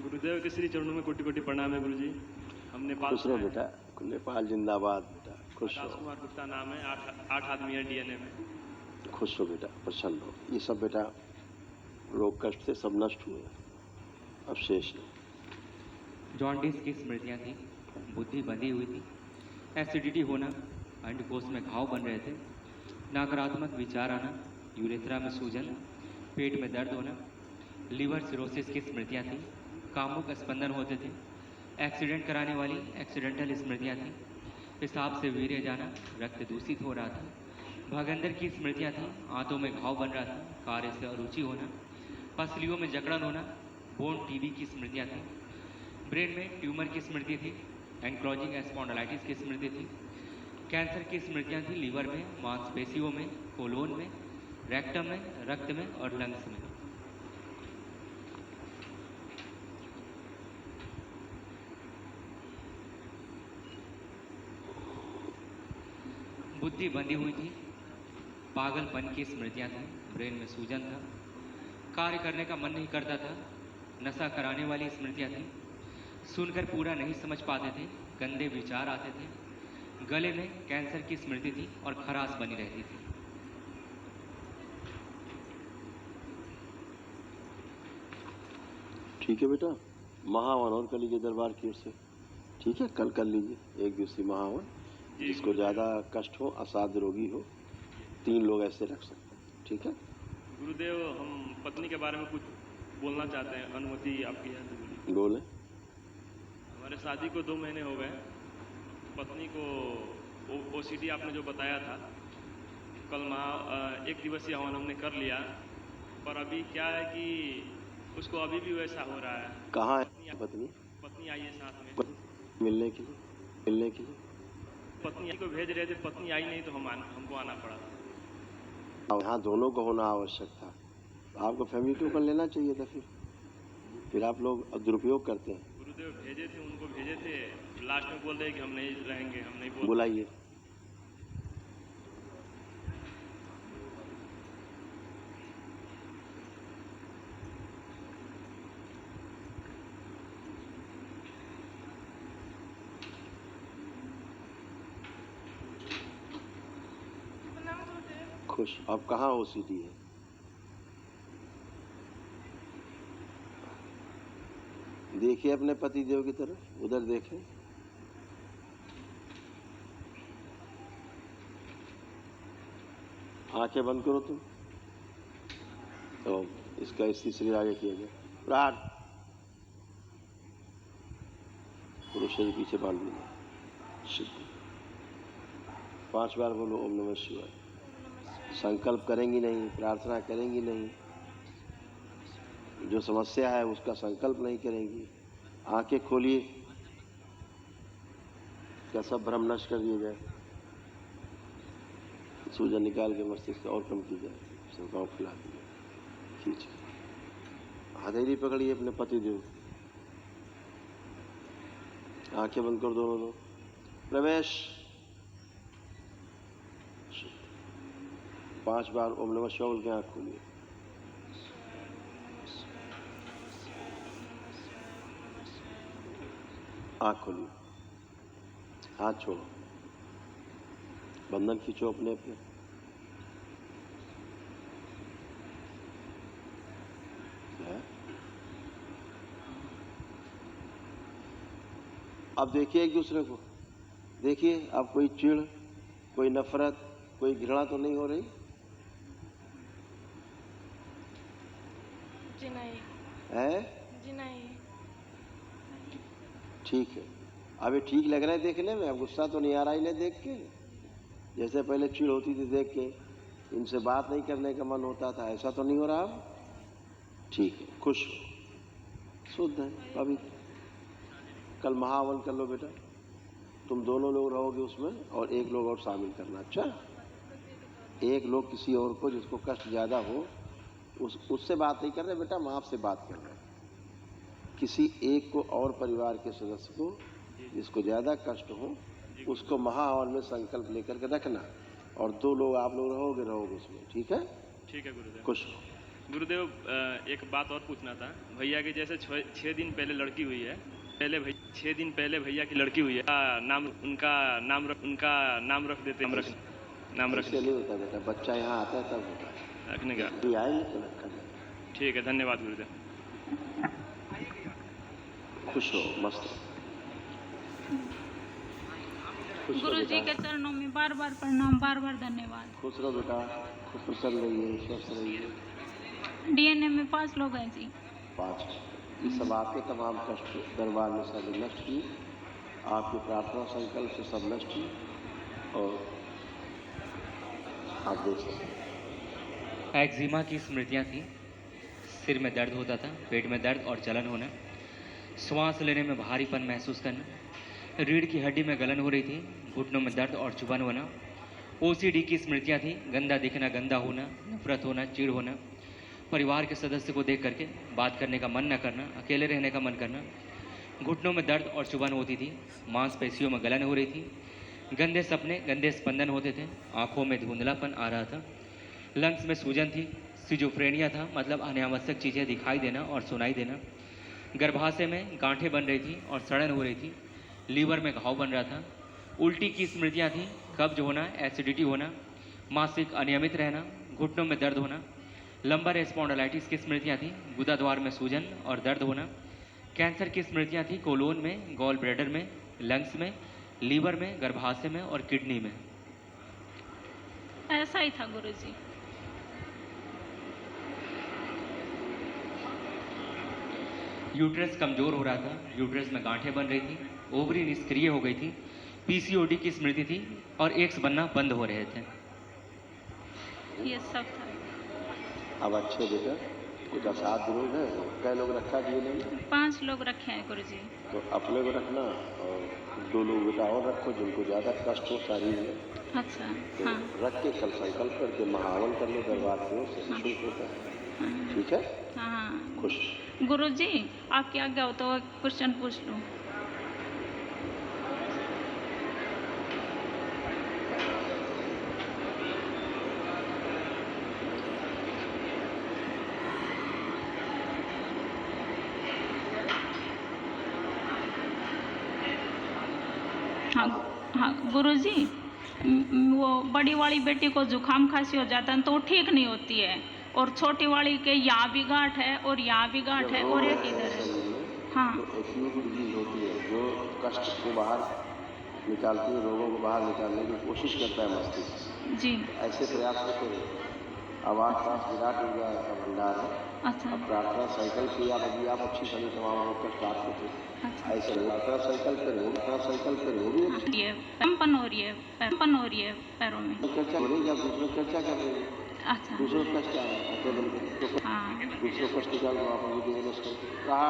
गुरुदेव के श्री चरणों में कोटि कोटि प्रणाम है गुरुजी। हम नेपाल खुश रहो बेटा, नेपाल जिंदाबाद बेटा, खुश आकाश रहो। कुमार गुप्ता नाम है, आठ आदमी है डीएनए में। खुश रहो बेटा, प्रसन्न रहो। ये सब बेटा रोग कष्ट से सब नष्ट हुए, अब शेष नहीं। जॉन्डिस की स्मृतियां थी, बुद्धि बंधी हुई थी, एसिडिटी होना, अंडकोश में घाव बन रहे थे, नकारात्मक विचार आना, यूरेथ्रा में सूजन, पेट में दर्द होना, लीवर सिरोसिस की स्मृतियां थी, कामुक स्पंदन होते थे, एक्सीडेंट कराने वाली एक्सीडेंटल स्मृतियां थी, पेशाब से वीर्य जाना, रक्त दूषित हो रहा था, भागंदर की स्मृतियां थी, आंतों में घाव बन रहा था, कार्य से अरुचि होना, पसलियों में जकड़न होना, बोन टीबी की स्मृतियां थी, ब्रेन में ट्यूमर की स्मृति थी, एंक्लोजिंग स्पॉन्डिलाइटिस की स्मृति थी, कैंसर की स्मृतियां थी लीवर में, मांसपेशियों में, कोलोन में, रेक्टम में, रक्त में और लंग्स में। बुद्धि बंधी हुई थी, पागलपन की स्मृतियां थी, ब्रेन में सूजन था, कार्य करने का मन नहीं करता था, नशा कराने वाली स्मृतियां थी, सुनकर पूरा नहीं समझ पाते थे, गंदे विचार आते थे, गले में कैंसर की स्मृति थी और खराश बनी रहती थी। ठीक है बेटा, महावन और कर लीजिए दरबार की ओर से। ठीक है, कल कर लीजिए एक दिवसीय महावन। जिसको ज्यादा कष्ट हो, असाध्य रोगी हो, 3 लोग ऐसे रख सकते हैं। ठीक है गुरुदेव, हम पत्नी के बारे में कुछ बोलना चाहते हैं, अनुमति आपकी है तो बोलिए। बोले। हमारे शादी को 2 महीने हो गए। पत्नी को ओसीडी आपने जो बताया था, कल एक दिवसीय हवन हमने कर लिया, पर अभी क्या है कि उसको अभी भी वैसा हो रहा है। कहाँ है पत्नी? पत्नी आई है साथ में मिलने के लिए। पत्नी को भेज रहे थे, पत्नी आई नहीं तो हमको आना पड़ा। अब यहाँ दोनों को होना आवश्यक था, आपको फैमिली टूर कर लेना चाहिए था। फिर आप लोग दुरुपयोग करते हैं। गुरुदेव भेजे थे, उनको भेजे थे, लास्ट में बोल रहे कि हम नहीं रहेंगे, हम नहीं बोल। बुलाइए। खुश। अब कहाँ ओसीडी है? देखिए अपने पति देव की तरफ, उधर देखें। आंखें बंद करो तुम। तो इसका इसी शरीर आगे किया गया प्राण पूरे शरीर पीछे बांध दीजिए। 5 बार बोलो ओम नमः शिवाय। संकल्प करेंगी नहीं, प्रार्थना करेंगी नहीं, जो समस्या है उसका संकल्प नहीं करेंगी। आंखें खोलिए, क्या सब भ्रम नष्ट कर दिए जाए। सूजन निकाल के मस्तिष्क और कम की जाए, सबका फैला दिए, खींचे। हथेली पकड़िए अपने पति देव। आंखें बंद कर दोनों लोग। प्रवेश। 5 बार ओम नमः शिवाय बोल के आंख खोलिए। आंख खोलिए, हाथ छोड़ो, बंधन खींचो अपने अपने। अब देखिए एक दूसरे को, देखिए अब कोई चिढ़, कोई नफरत, कोई घृणा तो नहीं हो रही? जी नहीं है? जी नहीं। ठीक है, अभी ठीक लग रहा है देखने में? अब गुस्सा तो नहीं आ रहा इन्हें देख के? जैसे पहले चिढ़ होती थी देख के, इनसे बात नहीं करने का मन होता था, ऐसा तो नहीं हो रहा अब? ठीक है, खुश हो, शुद्ध है, पवित्र। कल महावन कर लो बेटा, तुम दोनों लोग रहोगे उसमें और 1 लोग और शामिल करना। अच्छा, 1 लोग किसी और को जिसको कष्ट ज्यादा हो, उससे बात नहीं कर रहे बेटा, माँ से बात कर रहे। किसी एक को और परिवार के सदस्य को जिसको ज्यादा कष्ट हो, उसको महावन में संकल्प लेकर के रखना, और 2 लोग आप लोग रहोगे उसमें। ठीक है? ठीक है गुरुदेव। खुश हो। गुरुदेव एक बात और पूछना था भैया की। जैसे 6 दिन पहले लड़की हुई है, 6 दिन पहले भैया की लड़की हुई है, उनका नाम रख देते हैं। ऐसे नहीं होता बेटा, बच्चा यहाँ आता है तब होता है, रखने का। अभी आएंगे तो रखा जाए। ठीक है, धन्यवाद गुरुदेव। खुश हो, मस्त हो। खुश रहो गुरु जी बेटा, के चरणों में बार बार प्रणाम, बार बार धन्यवाद। खुश रहो बेटा, खूब प्रसन्न रहिए, स्वस्थ रहिए। डीएनए में 5 लोग हैं जी। 5 ये सब आपके तमाम कष्ट दरबार में सब नष्ट किए, आपकी प्रार्थना संकल्प से सब नष्ट किए। और आप देख सकते हैं एक्जिमा की स्मृतियाँ थी। सिर में दर्द होता था, पेट में दर्द और जलन होना, श्वास लेने में भारीपन महसूस करना, रीढ़ की हड्डी में गलन हो रही थी, घुटनों में दर्द और चुभन होना। ओसीडी की स्मृतियाँ थी। गंदा दिखना, गंदा होना, नफरत होना, चिढ़ होना, परिवार के सदस्य को देख करके बात करने का मन न करना, अकेले रहने का मन करना, घुटनों में दर्द और चुभन होती थी, मांसपेशियों में गलन हो रही थी, गंदे सपने, गंदे स्पंदन होते थे, आंखों में धुंधलापन आ रहा था, लंग्स में सूजन थी, सिजोफ्रेनिया था, मतलब अनावश्यक चीज़ें दिखाई देना और सुनाई देना, गर्भाशय में गांठें बन रही थी और सड़न हो रही थी, लीवर में घाव बन रहा था, उल्टी की स्मृतियाँ थी, कब्ज होना, एसिडिटी होना, मासिक अनियमित रहना, घुटनों में दर्द होना, लंबर स्पॉन्डिलाइटिस की स्मृतियाँ थी, गुदा द्वार में सूजन और दर्द होना, कैंसर की स्मृतियाँ थी, कोलोन में, गॉल ब्लैडर में, लंग्स में, लीवर में, गर्भाशय में और किडनी में। ऐसा ही था गुरु जी। यूट्रस कमजोर हो रहा था, यूट्रस में गांठें बन रही थी, ओवरी निष्क्रिय हो गई थी, पीसीओडी की स्मृति थी और एग्स बनना बंद हो रहे थे। ये सब था। अब अच्छे बेटा, कुछ 7 लोग हैं, कई लोग रखा दिए नहीं, 5 लोग रखे हैं गुरु जी। तो अपने को रखना और 2 लोग बेटा और रखो जिनको ज़्यादा कष्ट हो शरीर में, अच्छा। तो हाँ रख के कल संकल्प करके महावन कर लो दरबार की ओर से, निःशुल्क होता है। हाँ ठीक है, हाँ। खुश। गुरु जी आपकी आज्ञा हो तो क्वेश्चन पूछ लूँ? हाँ हाँ गुरु जी, वो बड़ी वाली बेटी को जुकाम खांसी हो जाता है तो वो ठीक नहीं होती है, और छोटी वाली के यहाँ भी गांठ है और यहाँ भी गांठ है और एक इधर है। हाँ तो एक्यूट डिजीज होती है जो कष्ट को बाहर निकालती है, रोगों को बाहर निकालने की कोशिश करता है मस्तिष्क। जी। ऐसे प्रयास होते हैं। अब आस पास विराट ऊर्जा का भंडार है। अच्छा अब प्रार्थना संकल्प किया, अभी आप अच्छी सभी तमाम लोग कष्ट आपको थे, अच्छा। ऐसे प्रार्थना संकल्प करें, प्रार्थना संकल्प करें, वो भी अच्छी ये कंपन हो रही है, कंपन हो रही है पैरों में। चर्चा हो रही है। आप दूसरों चर्चा कर रहे हैं, अच्छा। दूसरों कष्ट आ रहा है, हाँ दूसरों कष्ट निकाल दो, आप कहा